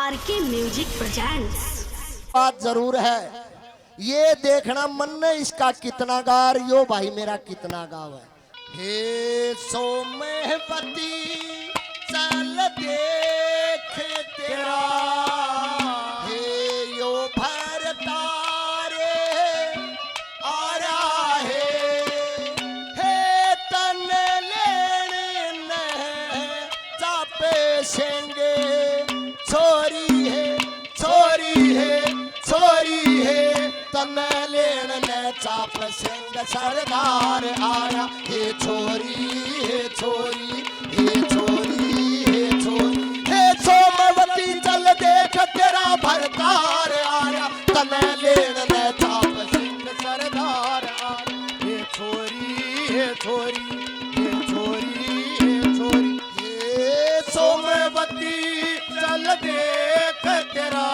RK music presents. बात जरूर है, ये देखना मन ने इसका कितना गार, यो भाई मेरा कितना गाव है। हे सोमवती चल देख तेरा, हे यो भर तारे आ रहा है, हे तन लेने न चापे शेंगे, छोरी है छोरी है छोरी है, तन लेन ने चाप सिंह सरदार आया। हे छोरी हे छोरी हे छोरी हे छोरी, हे सोमवती चल देख तेरा भरतार आया, तन लेन ने चाप सिंह सरदार आया। हे छोरी हे छोरी हे छोरी हे छोरी, हे सोमवती चल देख तेरा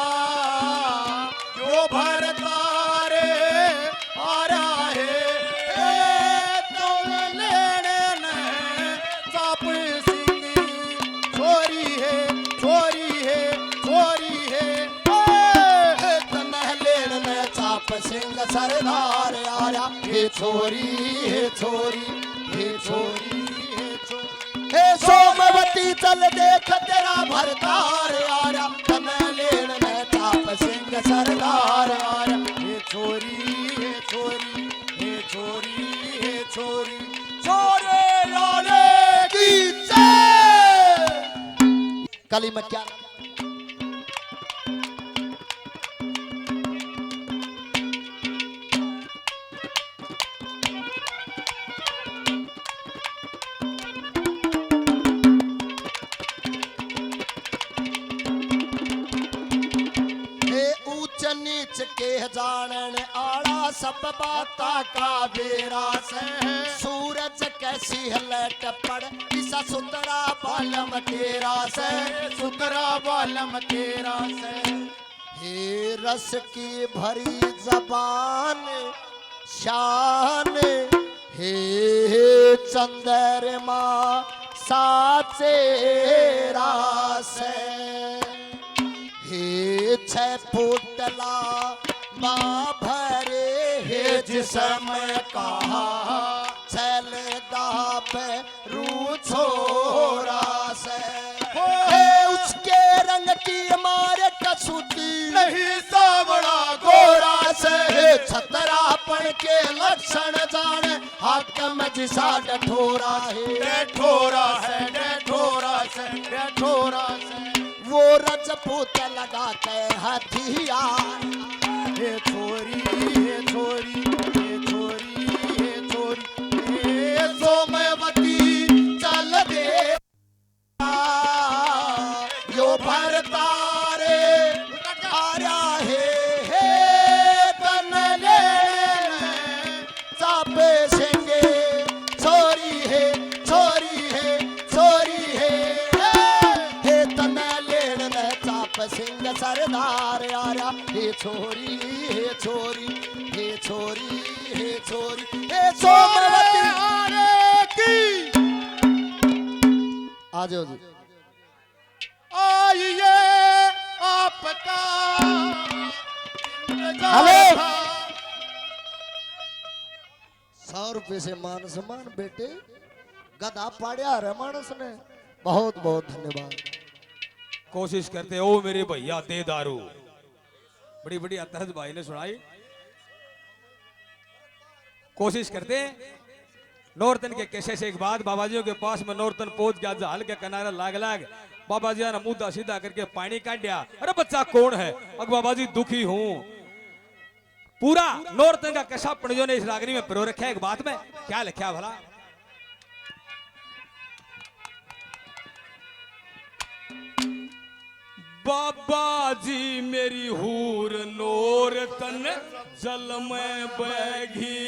जो भरतारे आ रहा है, तुम लेने ने चाप सिंह, छोरी है छोरी है छोरी है, तन लेने ने चाप सिंह सरदार आ रहा। हे छोरी हे छोरी हे छोरी हे छोरी, हे सोमवती चल देख तेरा भरतार आ रहा, तन लेन में चाप सिंह सरदार आ रहा। हे छोरी हे छोरी हे छोरी हे छोरी, छोरे लाले की जय। कली में क्या नीच के जानन आड़ा, सब बाता का बेरा से, सूरज कैसी लट पड़ इसा सुतरा बालम तेरा से, सुतरा बालम तेरा से। हे रस की भरी जबान शान, हे चंद्रमा साचे रास, हे छह फुटला माँ भरे हे जिसम कहा, चल दाप रू छोरा से, हे उसके रंग की मारे कसूती नहीं सावड़ा गोरा से, हे छतरापन के लक्षण जाने हाकम जिसा डठोरा है, डठोरा है डठोरा से डठोरा से, वो रजपूत लगा के हथियार। हे छोरी हे छोरी हे छोरी हे छोरी, हे सोमवती चल दे यो भरतारे आ रहा है, हे तन लेने चापे सिंगे, छोरी है छोरी है छोरी है, हे तन सिंह सरदार आ रहा। हे छोरी हे छोरी हे छोरी हे छोरी, हे सोमवती आरे की आ जाओ जी। आइए आपका हेलो 100 रुपये से मान सम्मान बेटे गधा पाड़िया रे मानस ने, बहुत बहुत धन्यवाद। कोशिश करते ओ मेरे भैया दे दारू, बड़ी बड़ी अतहज भाई ने सुनाई। कोशिश करते नौरतन के कैसे से एक बात, बाबाजियों के पास में नौरतन पहुंच गया, झाल के किनारा लाग लाग बाबा जी ने मुद्दा सीधा करके पानी काट दिया। अरे बच्चा कौन है? अग बाबा जी दुखी हूं। पूरा नौरतन का कैसा पणजो ने इस रागनी में पिरो रखा है। एक बात में क्या लिखा भला, बाबा जी मेरी हूर नोर तन जल में बगी,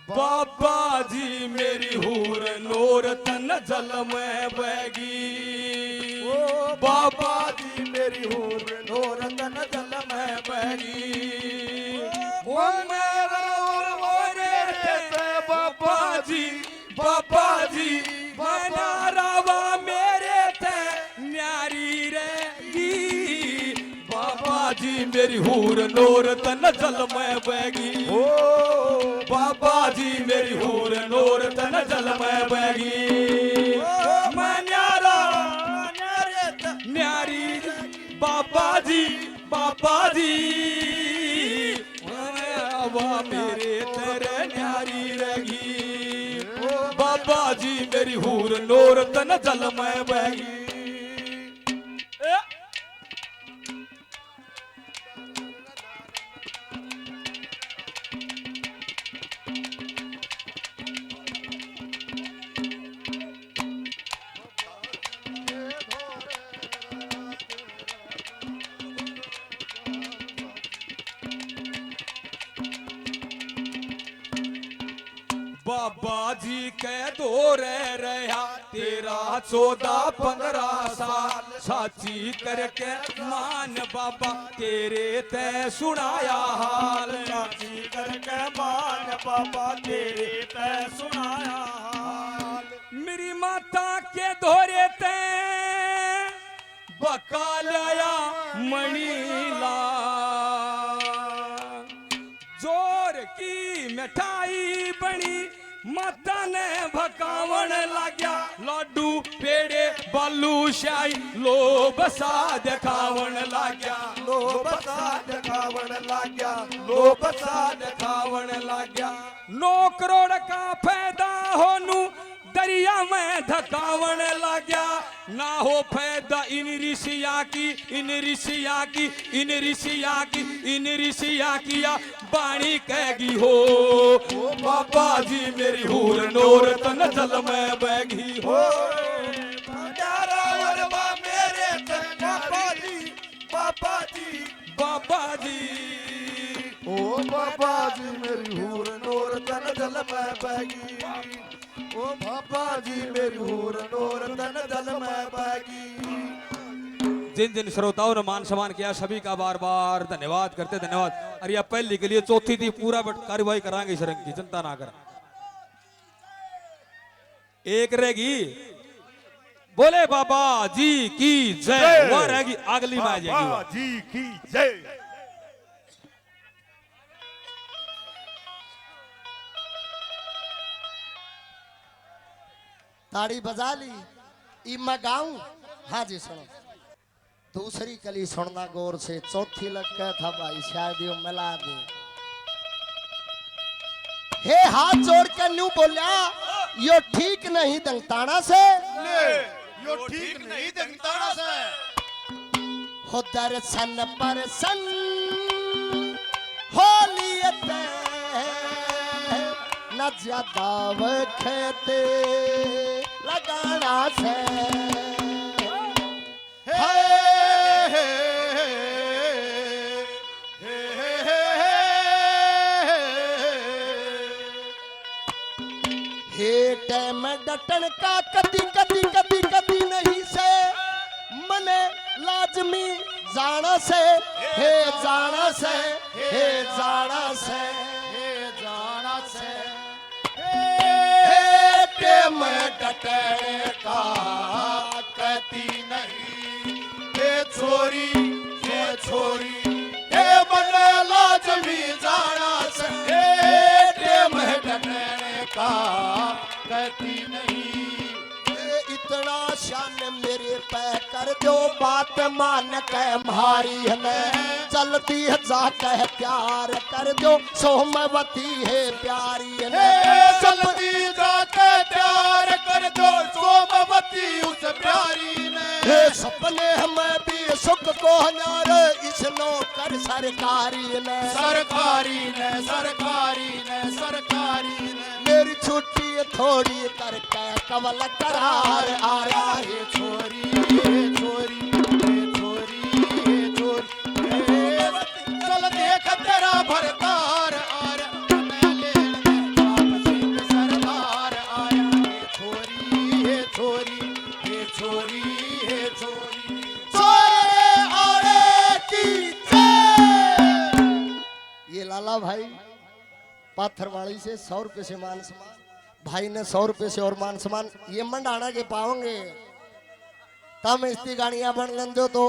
बाबा जी मेरी हूर नोर तन जल में बगी, ओ बाबा जी मेरी हूर नोर तन जल में बगी, वो मेरा और बाबा जी बना रावा मेरे थे जी मेरी हूर नूर तन जल में बहगी ओ बाबा जी मेरी हूर नूर तन जल में बहगी मैं न्यारा न्यारी बाबा जी मेरे तेरे न्यारी रही बाबा जी मेरी हूर नूर तन जल में बहगी बाबा जी के दो रहा तेरा 14-15 साल साची करके मान बाबा तेरे ते सुनाया हाल साची करके मान बाबा तेरे ते सुनाया हाल मेरी माता के धोरे ते बकालया मणिला जोर की मिठाई बनी माता ने भकावन लाग्या लाडू पेड़े बालू शाही लो बसा दिखावन लाग्या लो बसा दिखावन लाग्या लो बसा दिखावन लाग्या 9 करोड़ का फायदा होनू दरिया में धकावन लाग्या ना हो फायदा इन ऋषिया की किया बाणी कहेगी हो बाबा जी मेरी हूर नूर तन जल में बहगी हो मेरे बाबा जी ओ बाबा जी मेरी हूर नूर तन जल में बहगी ओ बाबा जी मेरी हूर नूर तन जल में बहगी जिन जिन श्रोताओं ने मान सम्मान किया सभी का बार बार धन्यवाद करते धन्यवाद अरे यह पहली के लिए चौथी थी पूरा कार्यवाही कराएंगे इस रंग की चिंता ना कर एक रहेगी बोले बाबा जी की जय वह रहेगी अगली में आ जाएगी बाबा जी की जय ताड़ी बजा ली ई मैं गाऊं हाँ जी सुनो दूसरी कली सुनना गौर से चौथी लग गया था भाई शायद यो मिला दे हे हाथ जोड़ के न्यू बोलिया यो ठीक नहीं दंगताना से यो ठीक नहीं दंगताना से हो दर्शन पर सन होलियत न ज्यादा खेते लगाना से में डटन का कदी नहीं से मने लाजमी जाना से हे जाना से हे जाना से हे जाना से हे में डटन का कदी नहीं हे छोरी हे मने लाजमी जाना से हे में डटन का कहती नहीं इतना शान मेरे पे कर दो बात मान के मारी है चलती है जाके प्यार कर दो सोमवती है प्यारी है चलती जाके प्यार कर दो सोमवती उस प्यारी ने सपने हमें भी सुख को हनारे इस नौकर सरकारी ने मेरी छुट्टी थोड़ी करके कवल करार आया है छोरी चल देख तेरा भरतार सरदार आया छोरी ये लाला भाई पाथरवाड़ी से 100 रुपए से मान सम्मान भाई ने 100 रुपए से और मान सम्मान ये मंडाना के पाओगे तम इसकी गाड़ियां बन लें दो तो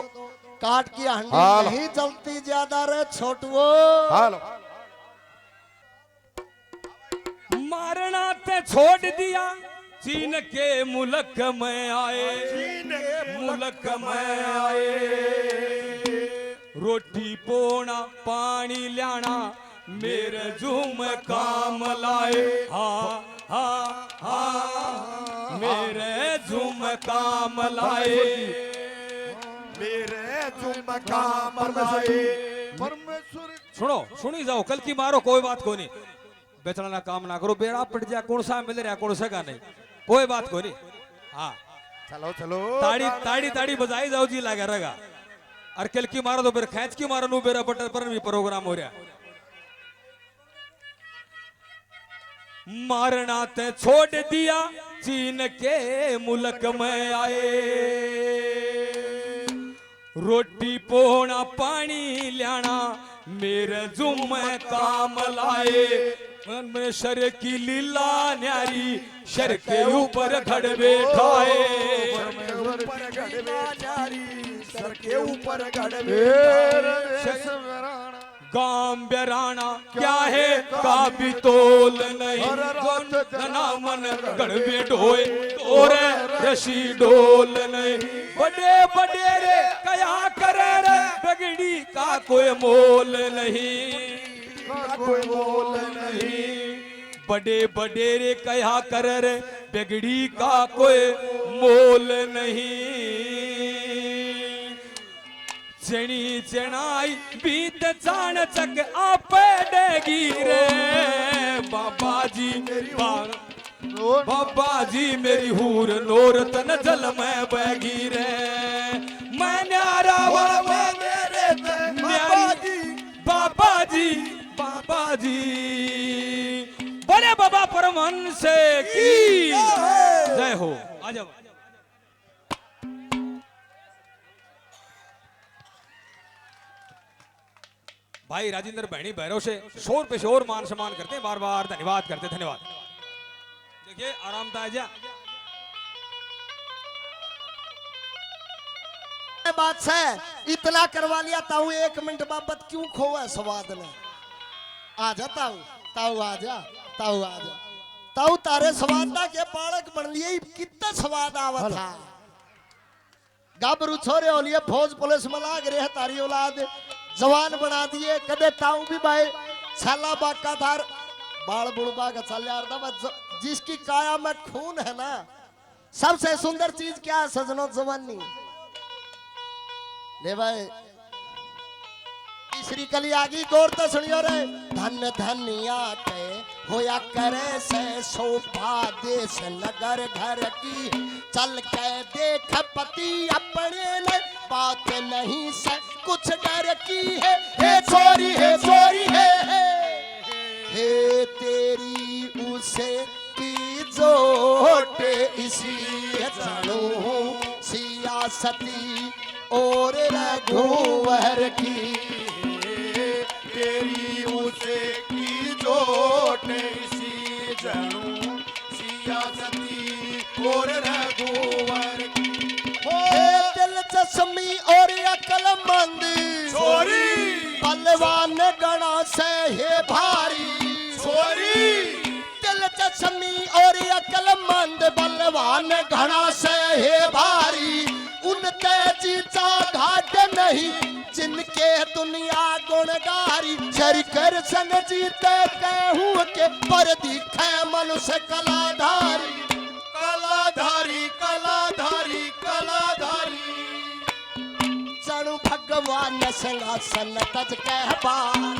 काट की हंडी हालो। नहीं जलती ज्यादा रे छोटुओ। हालो मारना ते छोड़ दिया चीन के मुल्क में आए, मुल्क में आए। रोटी पोना पानी लाना मेरे जुम काम लाए। हाँ हाँ हाँ मेरे जुम काम लाए। मेरे तुम काम लाए परमेश्वर। सुनो सुनी जाओ, कल की मारो कोई बात को नहीं, बेचना काम ना करो, बेड़ा पट जाए कौन सा मिल रहा कौन सा का नहीं, कोई बात को नहीं। हाँ चलो चलो ताड़ी ताड़ी ताड़ी बजाई जाओ जी लगा रहेगा। और कल की मारो तो फिर खेच की मारो, नु बेरा बटन पर भी प्रोग्राम हो रहा। मारना ते छोड़ दिया चीन के मुल्क में आए। रोटी पोना पानी लाना मेरे जुम काम लाए। में शर की लीला न्यारी शर के ऊपर खड़ बैठाए। ऊपर गड़बे जारी सर के ऊपर गड़बे। गाम बेराना क्या है का भी तोल नहीं, जना मन गड़बे ढोए और रशी डोल नहीं। बड़े बड़े रे कया करे रे बगड़ी का कोई मोल नहीं, कोई बोल नहीं। बड़े बड़े रे कया कर रे बिगड़ी का कोई मोल नहीं। चणी चनाई बीत जान चक आप डेगी रे बाबा जी बाबा जी मेरी हूर नोर तन जल में बगी रे। मैं न्यारा में मेरे बाबा जी बाबा जी बड़े बाबा परमहंस की जय हो। आ जाओ भाई राजेंद्र बहनी भैरव से शोर पे शोर मान सम्मान करते हैं, बार बार धन्यवाद करते, धन्यवाद। देखिए आराम ताजा बात से इतना करवा लिया ताऊ 1 मिनट बाबत क्यों खोवा स्वाद ने। आ जा ताऊ, ताऊ आ जा, ताऊ आ जा, ताऊ तारे स्वादा के बालक बन लिए कितना स्वाद आवा था। गाबरू छोरे होलिए फौज पुलिस में लाग रहे तारी औलाद जवान बना दिए। कदे ताऊ भी भाई छाला बाका थार बाल बुड़बा का चल यार था। जिसकी काया में खून है ना, सबसे सुंदर चीज क्या है सजनों, जवानी। ले भाई तीसरी कली आगी गौर तो सुनियो रे। धन धनिया के होया करे से शोभा देश नगर घर की। चल के देख पति अपने ने बात नहीं से कुछ डर की है। हे छोरी हे छोरी हे तेरी उसे की जोट इसी जानू सियासती और रघुवर की। तेरी उसे की जोट इसी जनू सियासती और रघुवर की। दिलचस्मी और अक्लमंद छोरी बलवान गणा से है भारी। छोरी दिलचस्मी और अक्लमंद बलवान गणा से है भारी। उनके जीता घाट नहीं जिनके दुनिया गुणगारी। शरिकर संग जीते कहूँ के पर दिखे मनुष्य कलाधारी। कलाधारी कलाधारी कलाधारी। चणु भगवान सिंहासन तज कह बार।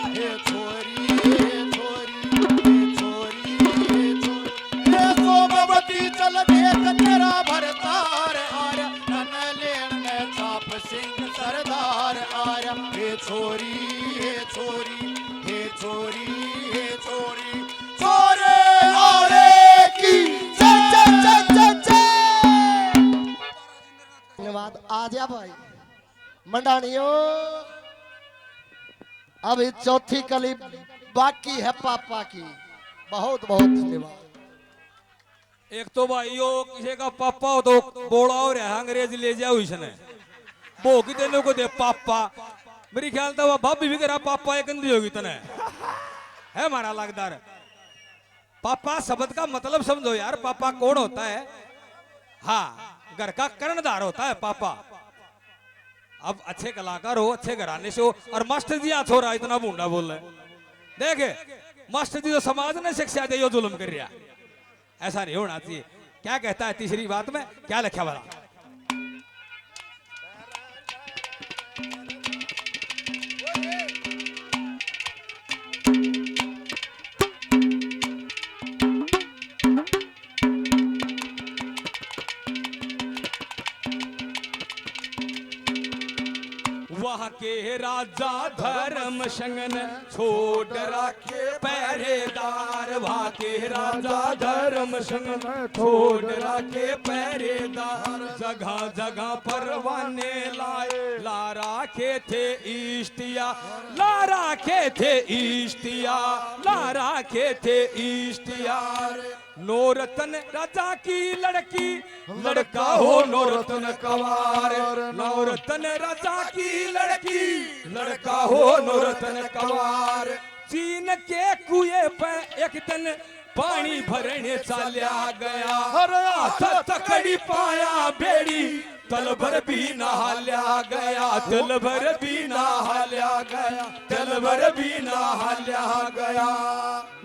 हे छोरी हे छोरी हे छोरी हे छोरी। हे सोमवती चल देख तेरा भरतार आर्य नन लेन में छाप सिंह सरदार आर्य। हे छोरी हे छोरी हे छोरी हे छोरी। छोरे आरे की धन्यवाद। आ जा भाई मंडानियों, अभी चौथी कली बाकी है पापा की। बहुत बहुत धन्यवाद। एक तो भाई यो किसी का पापा हो तो बोला और है अंग्रेज ले जाओ इसने। वो की तेने को दे पापा मेरी ख्याल था वो भाभी भी करा पापा एक गंदी होगी तने है मारा लगदार। पापा शब्द का मतलब समझो यार, पापा कौन होता है? हाँ, घर का कर्णधार होता है पापा। अब अच्छे कलाकार हो, अच्छे घराने से हो, और मास्टर जी आ छोरा इतना भूंडा बोल रहे देखे, मास्टर जी तो समाज ने शिक्षा दे जुल्म कर रहा, ऐसा नहीं होना चाहिए। क्या कहता है तीसरी बात में, क्या लिखा वाला? वहाँ के राजा धर्म संगन छोड़ राखे पहरेदार, वहाँ के राजा धर्म संगन छोड़ राखे पहरेदार, जगह जगह परवाने लाए ला राखे थे इश्तिया, ला राखे थे इश्तिया, ला राखे थे इश्तिया। नौरतन राजा की लड़की लड़का हो नौरतन कवार, नौरतन राजा की लड़की लड़का हो नौरतन कवार। चीन के कुएं पे एक दिन पानी भरने चला गया, तकड़ी पाया बेड़ी तल भर भी नहा लिया गया, तल भर भी नहा लिया गया, तल भर भी नहा लिया गया।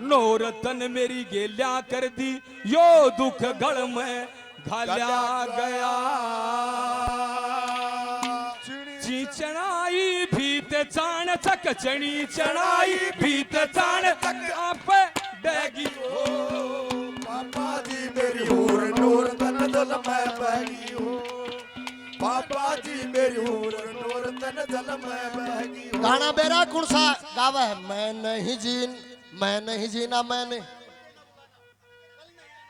नौरतन मेरी गेल्या कर दी यो दुख गढ़ में घाल्या गया, चढ़ाई भीत चाण चक चढ़ी चढ़ाई भीत चाण चक आप डैगी हो। पापा जी मेरी हूर नूर तन जल में बहगी हो, पापा जी मेरी हूर नूर तन जल में बहगी हो। गाना बेरा कौन सा गावा है? मैं नहीं जीना मैंने,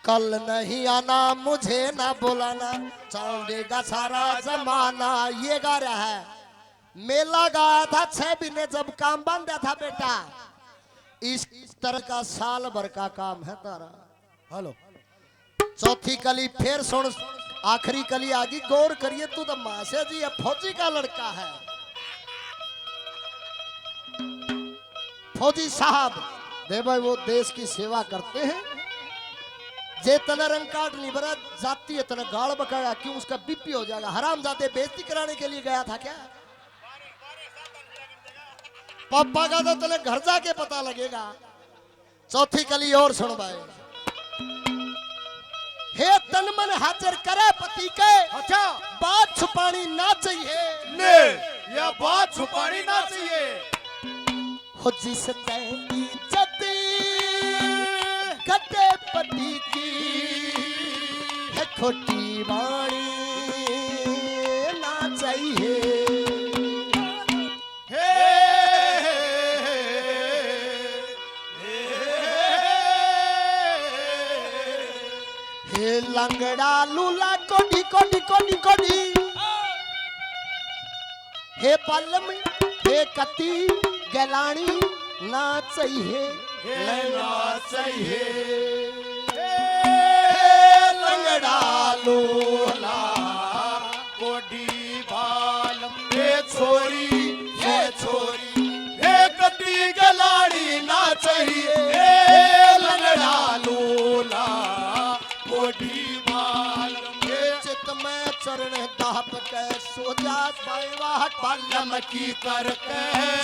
कल नहीं आना मुझे ना बुलाना, चलेगा सारा जमाना। ये गा रहा है। मेला गाया था 6 महीने जब काम बंद था बेटा, इस तरह का साल भर का काम है तारा। हेलो, चौथी कली फिर सुन, आखिरी कली आगी गौर करिए। तू तो मासे जी अब फौजी का लड़का है। फौजी साहब दे भाई वो देश की सेवा करते हैं, जे तना रंग कार्ड नहीं भरा जाती है तना गाड़ बकाया, क्यों उसका बीपी हो जाएगा। हराम जाते बेइज्जती कराने के लिए गया था क्या? पापा का तो तने घर जाके पता लगेगा। चौथी कली और सुन भाई। हे तन मन हाजिर करे पति के, अच्छा बात छुपानी ना चाहिए, ने या बात छुपानी ना चाहिए। हो जिस तेरी इज्जत कटे पति की है, खोटी वाणी ना चाहिए। हे लंगड़ा लूला कोडी कोडी कोडी कोडी, हे पलम हे कती गलानी ना चाहिए, लेना चाहिए। लंगड़ा लोला कोडी बालम, हे छोरी हे छोरी हे कटी गलाड़ी ना चाहिए। हे लंगड़ा लोला कोडी बालम, ये चित में चरण दाप के सो जात बाईवाह बालम की करके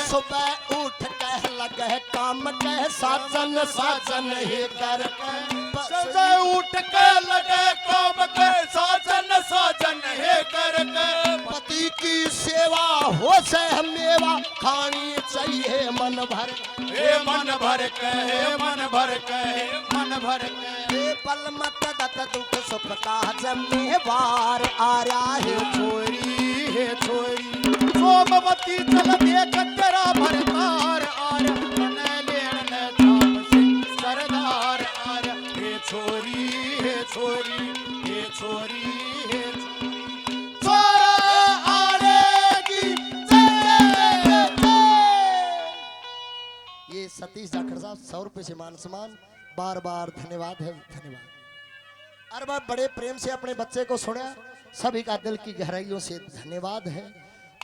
सुबह उठ के लगे काम के साजन साजन ही करके सजे उठ के लगे काम के साजन साजन हे करके। पति की सेवा हो से मेवा खानी चाहिए मन भर, हे मन भर के हे मन भर के हे मन भर के। हे पल मत दत दुख सुख का जिम्मेवार आ रहा है। छोरी हे छोरी सोमवती चल देख तेरा भरतार आर, मन लेन न थाप सिंह सरदार आर। हे छोरी हे छोरी हे छोरी हे छोरी छोरा आरेगी जय जय। ये सतीश जाखड़ साहब 100 रुपए से मान सम्मान, बार बार धन्यवाद है, धन्यवाद। हर बार बड़े प्रेम से अपने बच्चे को सुना, सभी का दिल की गहराइयों से धन्यवाद है।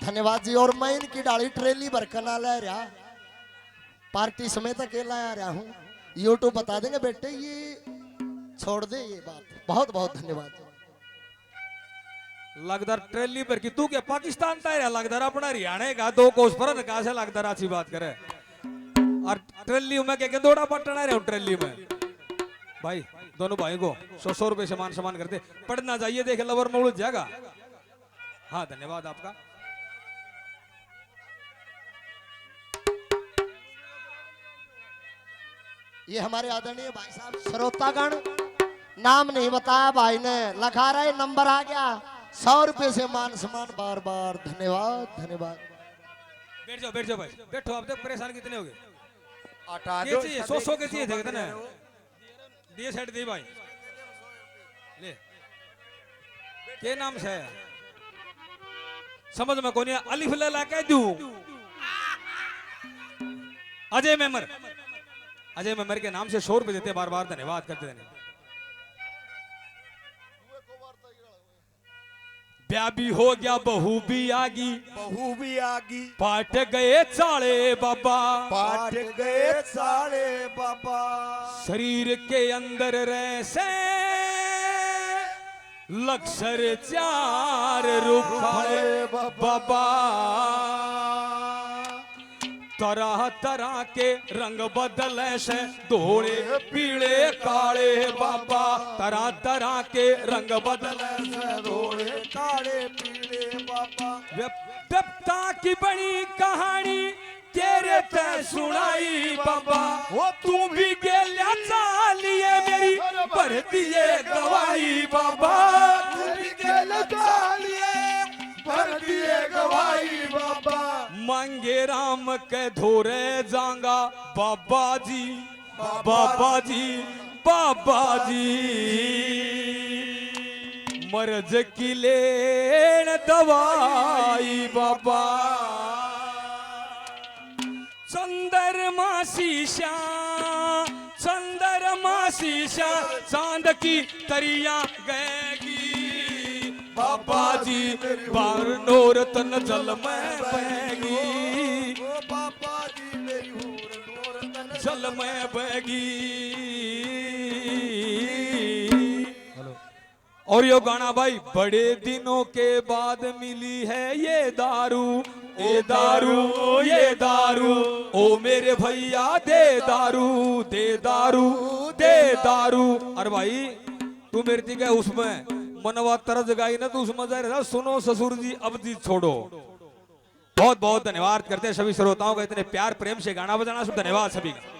धन्यवाद जी। और मैं इनकी डाली ट्रेली बरकना ले रहा, पार्टी समेत अकेला आ रहा हूँ। यूट्यूब बता देंगे बेटे, ये छोड़ दे ये बात। बहुत बहुत धन्यवाद। लगदार ट्रेली पर की तू क्या पाकिस्तान तार लगदार अपना हरियाणा का 2 कोस पर कहा से लगदार अच्छी बात करे। और ट्रेली में क्या दौड़ा पटना रहे ट्रेली में भाई। दोनों भाई को 100 रुपए से मान सम्मान करते। पढ़ना चाहिए, देखे लवर में उलझ जाएगा। हाँ धन्यवाद आपका। ये हमारे आदरणीय भाई साहब श्रोतागण, नाम नहीं बताया भाई ने, लखा रहे नंबर आ गया। 100 रुपए से मान सम्मान। बार बार धन्यवाद धन्यवाद। बैठ जाओ भाई, बैठो। आप देख परेशान कितने हो गए। हटा के दो, चाहिए 100 के चाहिए थे कितने दिए सेट दी भाई। ले के नाम से समझ में कौन है। अलिफ ला कह दू। अजय मेमर, अजय मेमर के नाम से 100 रुपए देते। बार बार धन्यवाद करते देने। ब्याह भी हो गया, बहू भी आगी, बहू भी आगी, पाट गए चाले बाबा, पाट गए सारे बाबा। शरीर के अंदर रहसे लक्षर 4 रुखाले बाबा। तरह तरह के रंग बदले से धोले पीले काले बाबा। तरह तरह के रंग बदले से धोले काले पीले बाबा। देवता की बड़ी कहानी तेरे ते सुनाई बाबा। वो तू भी गेल्या चालिए मेरी भर दिए गवाही बाबा। तू भी गेल्या चालिए भर दिए गवाही बाबा। मांगे राम के धोरे जांगा बाबा जी, बाबा जी, बाबा जी। मर्ज की लेन दवाई बाबा। चंद्रमा शीशा, चंद्रमा शीशा, चांद की तरिया गएगी बाबा जी। बार नूर तन जल में बहेगी बाबा जी मेरी हूर नूर तन जल में बहेगी। और यो गाना भाई, बड़े दिनों के बाद मिली है ये दारू, ये दारू, ये दारू। ओ मेरे भैया दे दारू, दे दारू, दे दारू। अरे भाई तू मेरी थी क्या उसमें मनवा तरज गाई ना, तो उसमें जा रहा। सुनो ससुर जी अब जी छोड़ो। बहुत बहुत धन्यवाद करते हैं सभी श्रोताओं का इतने प्यार प्रेम से गाना बजाना। धन्यवाद सभी का।